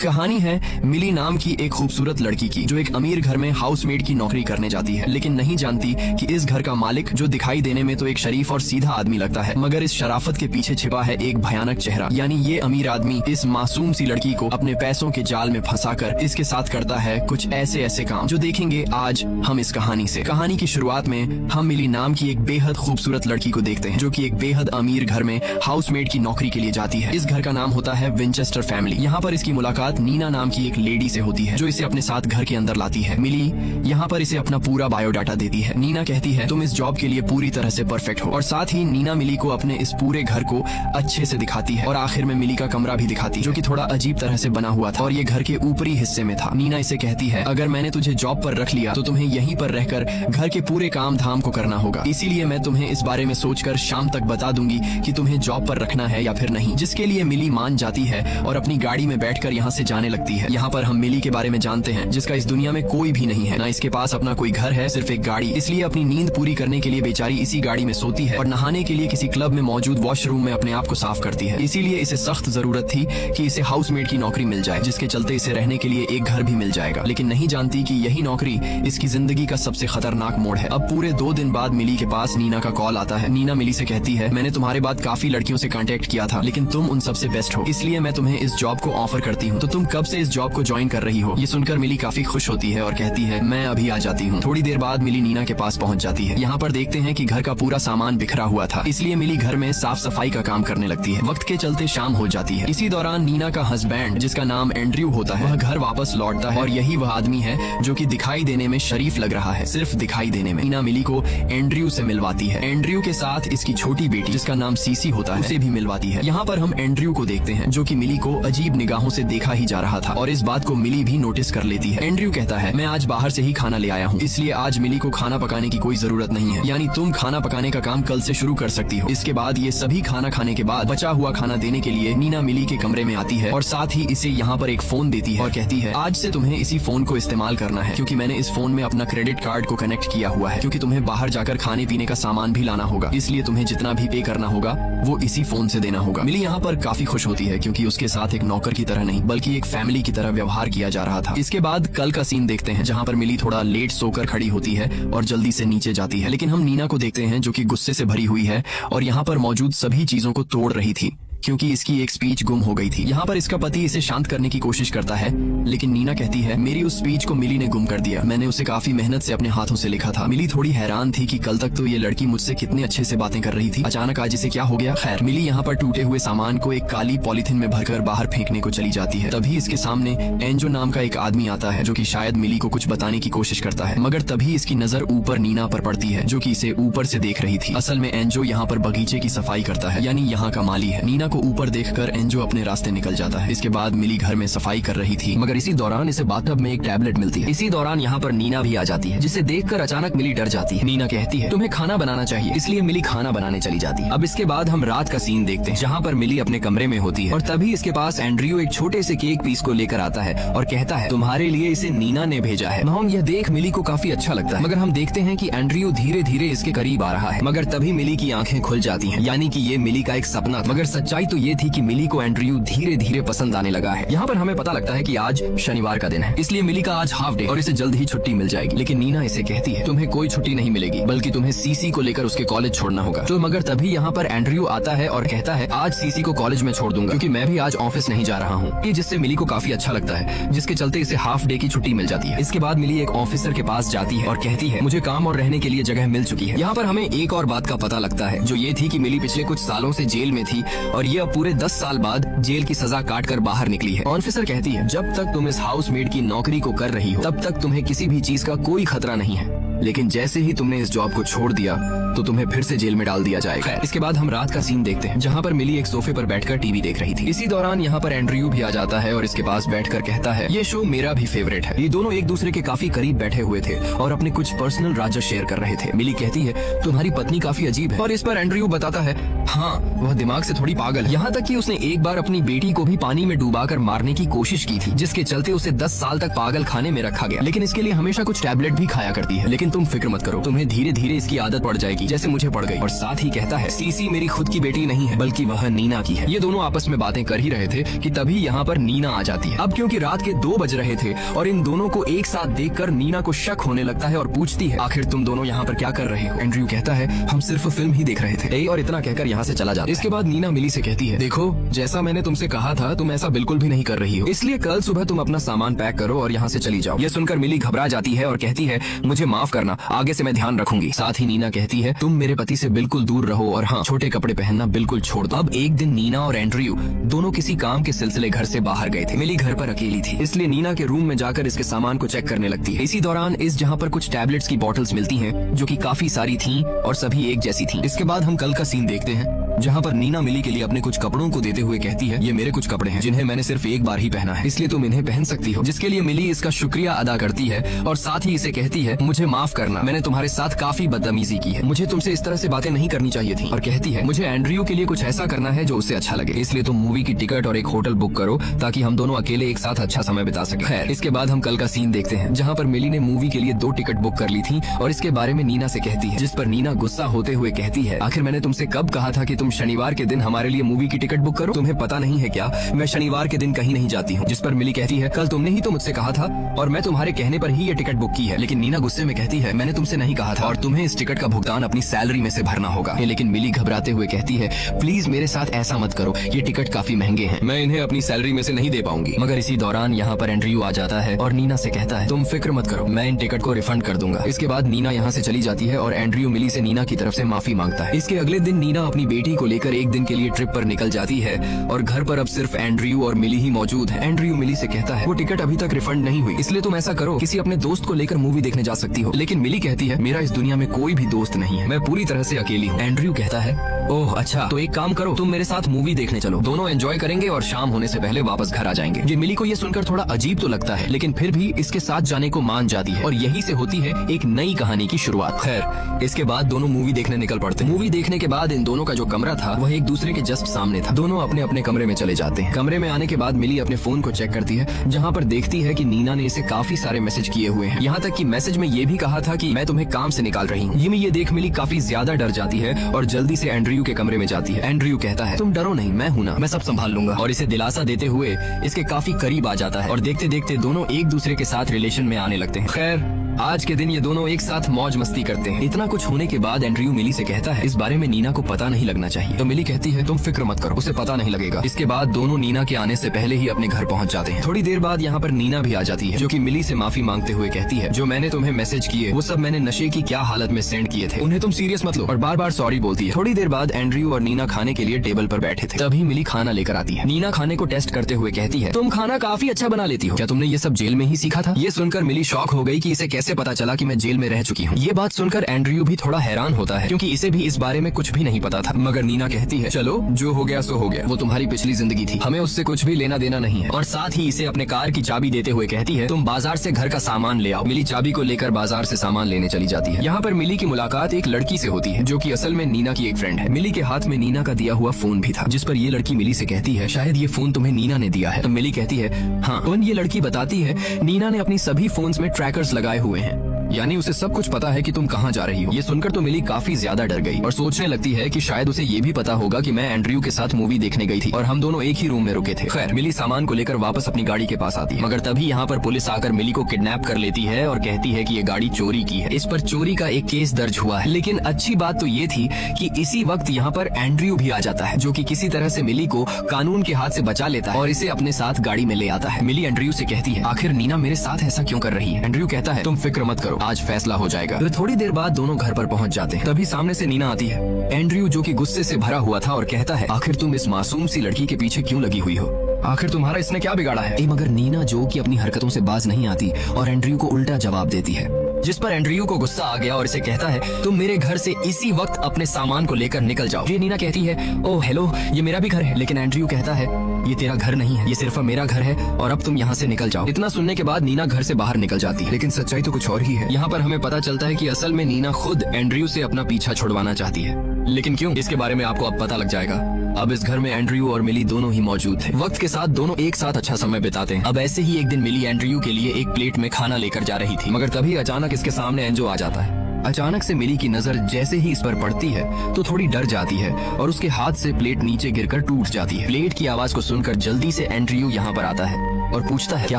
कहानी है मिली नाम की एक खूबसूरत लड़की की, जो एक अमीर घर में हाउसमेड की नौकरी करने जाती है, लेकिन नहीं जानती कि इस घर का मालिक, जो दिखाई देने में तो एक शरीफ और सीधा आदमी लगता है, मगर इस शराफत के पीछे छिपा है एक भयानक चेहरा। यानी ये अमीर आदमी इस मासूम सी लड़की को अपने पैसों के जाल में फंसाकर इसके साथ करता है कुछ ऐसे ऐसे काम जो देखेंगे आज हम इस कहानी से। कहानी की शुरुआत में हम मिली नाम की एक बेहद खूबसूरत लड़की को देखते हैं, जो कि एक बेहद अमीर घर में हाउसमेड की नौकरी के लिए जाती है। इस घर का नाम होता है विंचेस्टर फैमिली। यहाँ पर इसकी मुलाकात नीना नाम की एक लेडी से होती है, जो इसे अपने साथ घर के अंदर लाती है। मिली यहाँ पर इसे अपना पूरा बायोडाटा देती है। नीना कहती है तुम इस जॉब के लिए पूरी तरह से परफेक्ट हो, और साथ ही नीना मिली को अपने इस पूरे घर को अच्छे से दिखाती है, और आखिर में मिली का कमरा भी दिखाती है, जो कि थोड़ा अजीब तरह से बना हुआ था और ये घर के ऊपरी हिस्से में था। नीना इसे कहती है अगर मैंने तुझे जॉब पर रख लिया तो तुम्हें यहीं पर रहकर घर के पूरे काम धाम को करना होगा, इसीलिए मैं तुम्हें इस बारे में सोचकर शाम तक बता दूंगी कि तुम्हें जॉब पर रखना है या फिर नहीं। जिसके लिए मिली मान जाती है और अपनी गाड़ी में बैठकर यहाँ से जाने लगती है। यहाँ पर हम मिली के बारे में जानते हैं, जिसका इस दुनिया में कोई भी नहीं है, ना इसके पास अपना कोई घर है, सिर्फ एक गाड़ी। इसलिए अपनी नींद पूरी करने के लिए बेचारी इसी गाड़ी में सोती है और नहाने के लिए किसी क्लब में मौजूद वॉशरूम में अपने आप को साफ करती है। इसीलिए इसे सख्त जरूरत थी कि इसे हाउसमेड की नौकरी मिल जाए, जिसके चलते इसे रहने के लिए एक घर भी मिल जाएगा। लेकिन नहीं जानती कि यही नौकरी इसकी जिंदगी का सबसे खतरनाक मोड़ है। अब पूरे 2 दिन बाद मिली के पास नीना का कॉल आता है। नीना मिली से कहती है मैंने तुम्हारे बाद काफी लड़कियों से कांटेक्ट किया था, लेकिन तुम उन सबसे बेस्ट हो, इसलिए मैं तुम्हें इस जॉब को ऑफर करती हूँ। तो तुम कब से इस जॉब को ज्वाइन कर रही हो? ये सुनकर मिली काफी खुश होती है और कहती है मैं अभी आ जाती हूँ। थोड़ी देर बाद मिली नीना के पास पहुँच जाती है। यहाँ पर देखते हैं कि घर का पूरा सामान बिखरा हुआ था, इसलिए मिली घर में साफ सफाई का काम करने लगती है। वक्त के चलते शाम हो जाती है। इसी दौरान नीना का हस्बैंड, जिसका नाम एंड्रयू होता है, वह घर वापस लौटता है, और यही वह आदमी है जो कि दिखाई देने में शरीफ लग रहा है, सिर्फ दिखाई देने में। नीना मिली को एंड्रयू से मिलवाती है। एंड्रयू के साथ इसकी छोटी बेटी, जिसका नाम सीसी होता है, उसे भी मिलवाती है। यहाँ पर हम एंड्रयू को देखते हैं, जो कि मिली को अजीब निगाहों से देखा ही जा रहा था, और इस बात को मिली भी नोटिस कर लेती है। एंड्रयू कहता है मैं आज बाहर से ही खाना ले आया हूँ, इसलिए आज मिली को खाना पकाने की कोई जरूरत नहीं है, यानी तुम खाना पकाने का काम कल से शुरू कर सकती हो। इसके बाद ये सभी खाना खाने के बाद बचा हुआ खाना देने के लिए नीना मिली के कमरे में आती है, और साथ ही इसे यहाँ पर एक फोन देती है और कहती है आज से तुम्हें इसी फोन को इस्तेमाल करना है, क्योंकि मैंने इस फोन में अपना क्रेडिट कार्ड को कनेक्ट किया हुआ है, क्योंकि तुम्हें बाहर जाकर खाने पीने का सामान भी लाना होगा, इसलिए तुम्हें जितना भी पे करना होगा वो इसी फोन से देना होगा। मिली यहाँ पर काफी खुश होती है, क्योंकि उसके साथ एक नौकर की तरह नहीं बल्कि एक फैमिली की तरह व्यवहार किया जा रहा था। इसके बाद कल का सीन देखते हैं, जहाँ पर मिली थोड़ा लेट सोकर खड़ी होती है और जल्दी से नीचे जाती है। लेकिन हम नीना को देखते हैं, जो कि गुस्से से भरी हुई है और यहाँ पर मौजूद सभी चीजों को तोड़ रही थी, क्योंकि इसकी एक स्पीच गुम हो गई थी। यहाँ पर इसका पति इसे शांत करने की कोशिश करता है, लेकिन नीना कहती है मेरी उस स्पीच को मिली ने गुम कर दिया, मैंने उसे काफी मेहनत से अपने हाथों से लिखा था। मिली थोड़ी हैरान थी कि कल तक तो ये लड़की मुझसे कितने अच्छे से बातें कर रही थी, अचानक आज इसे क्या हो गया। खैर, मिली यहाँ पर टूटे हुए सामान को एक काली पॉलिथीन में भरकर बाहर फेंकने को चली जाती है। तभी इसके सामने एंजो नाम का एक आदमी आता है, जो कि शायद मिली को कुछ बताने की कोशिश करता है, मगर तभी इसकी नजर ऊपर नीना पर पड़ती है, जो कि इसे ऊपर से देख रही थी। असल में एंजो यहाँ पर बगीचे की सफाई करता है, यानी यहाँ का माली है। नीना को ऊपर देखकर एंजो अपने रास्ते निकल जाता है। इसके बाद मिली घर में सफाई कर रही थी, मगर इसी दौरान इसे बाथटब में एक टैबलेट मिलती है। इसी दौरान यहाँ पर नीना भी आ जाती है, जिसे देखकर अचानक मिली डर जाती है। नीना कहती है तुम्हें खाना बनाना चाहिए, इसलिए मिली खाना बनाने चली जाती है। अब इसके बाद हम रात का सीन देखते हैं, जहाँ पर मिली अपने कमरे में होती है, और तभी इसके पास एंड्रयू एक छोटे से केक पीस को लेकर आता है और कहता है तुम्हारे लिए इसे नीना ने भेजा है। हम यह देख मिली को काफी अच्छा लगता है, मगर हम देखते हैं कि एंड्रयू धीरे धीरे इसके करीब आ रहा है, मगर तभी मिली की आंखें खुल जाती हैं, यानी कि ये मिली का एक सपना था। मगर सच्चाई तो ये थी कि मिली को एंड्रयू धीरे धीरे पसंद आने लगा है। यहाँ पर हमें पता लगता है कि आज शनिवार का दिन है, इसलिए मिली का आज हाफ डे और इसे जल्द ही छुट्टी मिल जाएगी। लेकिन नीना इसे कहती है तुम्हें कोई छुट्टी नहीं मिलेगी, बल्कि तुम्हें सीसी को लेकर उसके कॉलेज छोड़ना होगा। तो मगर तभी यहाँ पर एंड्रयू आता है और कहता है आज सीसी को कॉलेज में छोड़ दूंगा, क्योंकि मैं भी आज ऑफिस नहीं जा रहा हूँ। ये जिससे मिली को काफी अच्छा लगता है, जिसके चलते इसे हाफ डे की छुट्टी मिल जाती है। इसके बाद मिली एक ऑफिसर के पास जाती है और कहती है मुझे काम और रहने के लिए जगह मिल चुकी है। यहाँ पर हमें एक और बात का पता लगता है, जो ये थी कि मिली पिछले कुछ सालों से जेल में थी और ये अब पूरे 10 साल बाद जेल की सजा काट कर बाहर निकली है। ऑफिसर कहती है जब तक तुम इस हाउसमेड की नौकरी को कर रही हो तब तक तुम्हें किसी भी चीज का कोई खतरा नहीं है, लेकिन जैसे ही तुमने इस जॉब को छोड़ दिया तो तुम्हें फिर से जेल में डाल दिया जाएगा। इसके बाद हम रात का सीन देखते हैं, जहाँ पर मिली एक सोफे पर बैठकर टीवी देख रही थी। इसी दौरान यहाँ पर एंड्रयू भी आ जाता है और इसके पास बैठकर कहता है ये शो मेरा भी फेवरेट है। ये दोनों एक दूसरे के काफी करीब बैठे हुए थे और अपने कुछ पर्सनल राज शेयर कर रहे थे। मिली कहती है तुम्हारी पत्नी काफी अजीब है, और इस पर एंड्रयू बताता है हाँ, वह दिमाग से थोड़ी पागल है। यहाँ तक कि उसने एक बार अपनी बेटी को भी पानी में डुबाकर मारने की कोशिश की थी, जिसके चलते उसे 10 साल तक पागल खाने में रखा गया। लेकिन इसके लिए हमेशा कुछ टैबलेट भी खाया करती है। लेकिन तुम फिक्र मत करो, तुम्हें धीरे धीरे इसकी आदत पड़ जाएगी, जैसे मुझे पड़ गई। और साथ ही कहता है सीसी मेरी खुद की बेटी नहीं है, बल्कि वह नीना की है। ये दोनों आपस में बातें कर ही रहे थे कि तभी यहाँ पर नीना आ जाती है। अब क्योंकि रात के 2 बज रहे थे और इन दोनों को एक साथ देखकर नीना को शक होने लगता है और पूछती है, आखिर तुम दोनों यहाँ पर क्या कर रहे हो? एंड्रयू कहता है, हम सिर्फ फिल्म ही देख रहे थे। और इतना कहकर यहाँ से चला जाता है। इसके बाद नीना मिली से कहती है, देखो जैसा मैंने तुमसे कहा था, तुम ऐसा बिल्कुल भी नहीं कर रही हो, इसलिए कल सुबह तुम अपना सामान पैक करो और यहाँ से चली जाओ। ये सुनकर मिली घबरा जाती है और कहती है, मुझे माफ करना, आगे से मैं ध्यान रखूंगी। साथ ही नीना कहती है, तुम मेरे पति से बिल्कुल दूर रहो और हाँ, छोटे कपड़े पहनना बिल्कुल छोड़ दो। अब एक दिन नीना और एंड्रयू दोनों किसी काम के सिलसिले घर से बाहर गए थे। मिली घर पर अकेली थी, इसलिए नीना के रूम में जाकर इसके सामान को चेक करने लगती है। इसी दौरान इस जहाँ पर कुछ टैबलेट्स की बॉटल्स मिलती हैं, जो कि काफी सारी थीं और सभी एक जैसी थीं। इसके बाद हम कल का सीन देखते हैं, जहाँ पर नीना मिली के लिए अपने कुछ कपड़ों को देते हुए कहती है, ये मेरे कुछ कपड़े हैं जिन्हें मैंने सिर्फ एक बार ही पहना है, इसलिए तुम इन्हें पहन सकती हो। जिसके लिए मिली इसका शुक्रिया अदा करती है और साथ ही इसे कहती है, मुझे माफ करना, मैंने तुम्हारे साथ काफी बदतमीजी की है, मुझे तुमसे इस तरह से बातें नहीं करनी चाहिए थी। और कहती है, मुझे एंड्रयू के लिए कुछ ऐसा करना है जो उसे अच्छा लगे, इसलिए तुम मूवी की टिकट और एक होटल बुक करो ताकि हम दोनों अकेले एक साथ अच्छा समय बिता सके। खैर, इसके बाद हम कल का सीन देखते हैं, जहाँ पर मिली ने मूवी के लिए 2 टिकट बुक कर ली थी और इसके बारे में नीना से कहती है, जिस पर नीना गुस्सा होते हुए कहती है, आखिर मैंने तुमसे कब कहा था कि तुम शनिवार के दिन हमारे लिए मूवी की टिकट बुक करो? तुम्हें पता नहीं है क्या, मैं शनिवार के दिन कहीं नहीं जाती हूँ। जिस पर मिली कहती है, कल तुमने ही तो मुझसे कहा था और मैं तुम्हारे कहने पर ही ये टिकट बुक की है। लेकिन नीना गुस्से में कहती है, मैंने तुमसे नहीं कहा था और तुम्हें इस टिकट का भुगतान अपनी सैलरी में से भरना होगा। लेकिन मिली घबराते हुए कहती है, प्लीज मेरे साथ ऐसा मत करो, ये टिकट काफी महंगे हैं, मैं इन्हें अपनी सैलरी में से नहीं दे पाऊंगी। मगर इसी दौरान यहाँ पर एंड्रयू आ जाता है और नीना से कहता है, तुम फिक्र मत करो, मैं इन टिकट को रिफंड कर दूंगा। इसके बाद नीना यहाँ से चली जाती है और एंड्रयू मिली से नीना की तरफ से माफी मांगता है। इसके अगले दिन नीना अपनी बेटी को लेकर एक दिन के लिए ट्रिप पर निकल जाती है और घर पर अब सिर्फ एंड्रयू और मिली ही मौजूद है। एंड्रयू मिली से कहता है, वो टिकट अभी तक रिफंड नहीं हुई, इसलिए तुम ऐसा करो, किसी अपने दोस्त को लेकर मूवी देखने जा सकती हो। लेकिन मिली कहती है, मेरा इस दुनिया में कोई भी दोस्त नहीं है, मैं पूरी तरह से अकेली हूँ। एंड्रयू कहता है, ओह अच्छा, तो एक काम करो, तुम मेरे साथ मूवी देखने चलो, दोनों एंजॉय करेंगे और शाम होने से पहले वापस घर आ जाएंगे। ये मिली को ये सुनकर थोड़ा अजीब तो लगता है, लेकिन फिर भी इसके साथ जाने को मान जाती है और यही से होती है एक नई कहानी की शुरुआत। खैर, इसके बाद दोनों मूवी देखने निकल पड़ते हैं। मूवी देखने के बाद इन दोनों का जो कमरा था वह एक दूसरे के जस्ट सामने था। दोनों अपने अपने कमरे में चले जाते हैं। कमरे में आने के बाद मिली अपने फोन को चेक करती है, जहाँ पर देखती है कि नीना ने इसे काफी सारे मैसेज किए हुए हैं। यहाँ तक कि मैसेज में ये भी कहा था कि मैं तुम्हें काम से निकाल रही हूँ। ये देख मिली काफी ज्यादा डर जाती है और जल्दी से एंड्रयू के कमरे में जाती है। एंड्रयू कहता है, तुम डरो नहीं, मैं हूँ ना, मैं सब संभाल लूंगा। और इसे दिलासा देते हुए इसके काफी करीब आ जाता है और देखते देखते दोनों एक दूसरे के साथ रिलेशन में आने लगते हैं। खैर, आज के दिन ये दोनों एक साथ मौज मस्ती करते हैं। इतना कुछ होने के बाद एंड्रयू मिली से कहता है, इस बारे में नीना को पता नहीं लगना चाहिए। तो मिली कहती है, तुम फिक्र मत करो, उसे पता नहीं लगेगा। इसके बाद दोनों नीना के आने से पहले ही अपने घर पहुंच जाते हैं। थोड़ी देर बाद यहाँ पर नीना भी आ जाती है, जो कि मिली से माफी मांगते हुए कहती है, जो मैंने तुम्हें मैसेज किए वो सब मैंने नशे की क्या हालत में सेंड किए थे, उन्हें तुम सीरियस मत लो, और बार बार सॉरी बोलती है। थोड़ी देर बाद एंड्रयू और नीना खाने के लिए टेबल पर बैठे थे, तभी मिली खाना लेकर आती है। नीना खाने को टेस्ट करते हुए कहती है, तुम खाना काफी अच्छा बना लेती हो, क्या तुमने ये सब जेल में ही सीखा था? ये सुनकर मिली शॉक हो गई कि इसे कैसे पता चला कि मैं जेल में रह चुकी हूँ। ये बात सुनकर एंड्रयू भी थोड़ा हैरान होता है, क्योंकि इसे भी इस बारे में कुछ भी नहीं पता था। मगर नीना कहती है, चलो जो हो गया सो हो गया, वो तुम्हारी पिछली जिंदगी थी, हमें उससे कुछ भी लेना देना नहीं है। और साथ ही इसे अपने कार की चाबी देते हुए कहती है, तुम बाजार से घर का सामान ले आओ। मिली चाबी को लेकर बाजार से सामान लेने चली जाती है। यहाँ पर मिली की मुलाकात एक लड़की से होती है, जो कि असल में नीना की एक फ्रेंड है। मिली के हाथ में नीना का दिया हुआ फोन भी था, जिस पर ये लड़की मिली से कहती है, शायद ये फोन तुम्हें नीना ने दिया है। तो मिली कहती है, हाँ। और ये लड़की बताती है, नीना ने अपनी सभी फोन्स में ट्रैकर्स लगाए हुए हैं, यानी उसे सब कुछ पता है कि तुम कहाँ जा रही हो। ये सुनकर तो मिली काफी ज्यादा डर गई और सोचने लगती है कि शायद उसे ये भी पता होगा कि मैं एंड्रयू के साथ मूवी देखने गई थी और हम दोनों एक ही रूम में रुके थे। खैर, मिली सामान को लेकर वापस अपनी गाड़ी के पास आती है, मगर तभी यहाँ पर पुलिस आकर मिली को किडनैप कर लेती है और कहती है कि ये गाड़ी चोरी की है। इस पर चोरी का एक केस दर्ज हुआ है। लेकिन अच्छी बात तो ये थी कि इसी वक्त यहाँ पर एंड्रयू भी आ जाता है, जो कि किसी तरह से मिली को कानून के हाथ से बचा लेता है और इसे अपने साथ गाड़ी में ले आता है। मिली एंड्रयू से कहती है, आखिर नीना मेरे साथ ऐसा क्यों कर रही है? एंड्रयू कहता है, तुम फिक्र मत करो, आज फैसला हो जाएगा। तो थोड़ी देर बाद दोनों घर पर पहुंच जाते हैं। तभी सामने से नीना आती है। एंड्रयू जो कि गुस्से से भरा हुआ था और कहता है, आखिर तुम इस मासूम सी लड़की के पीछे क्यों लगी हुई हो? आखिर तुम्हारा इसने क्या बिगाड़ा है? मगर नीना जो कि अपनी हरकतों से बाज नहीं आती और एंड्रयू को उल्टा जवाब देती है, जिस पर एंड्रयू को गुस्सा आ गया और इसे कहता है, तुम मेरे घर से इसी वक्त अपने सामान को लेकर निकल जाओ। ये नीना कहती है, ओह हेलो, ये मेरा भी घर है। लेकिन एंड्रयू कहता है, ये तेरा घर नहीं है, ये सिर्फ मेरा घर है और अब तुम यहाँ से निकल जाओ। इतना सुनने के बाद नीना घर से बाहर निकल जाती है, लेकिन सच्चाई तो कुछ और ही है। यहाँ पर हमें पता चलता है कि असल में नीना खुद एंड्रयू से अपना पीछा छुड़वाना चाहती है, लेकिन क्यों, इसके बारे में आपको अब पता लग जाएगा। अब इस घर में एंड्रयू और मिली दोनों ही मौजूद थे। वक्त के साथ दोनों एक साथ अच्छा समय बिताते हैं। अब ऐसे ही एक दिन मिली एंड्रयू के लिए एक प्लेट में खाना लेकर जा रही थी, मगर तभी अचानक इसके सामने एंजो आ जाता है। अचानक से मिली की नजर जैसे ही इस पर पड़ती है तो थोड़ी डर जाती है और उसके हाथ से प्लेट नीचे गिरकर टूट जाती है। प्लेट की आवाज को सुनकर जल्दी से एंड्रयू यहाँ पर आता है और पूछता है क्या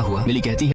हुआ। मिली कहती है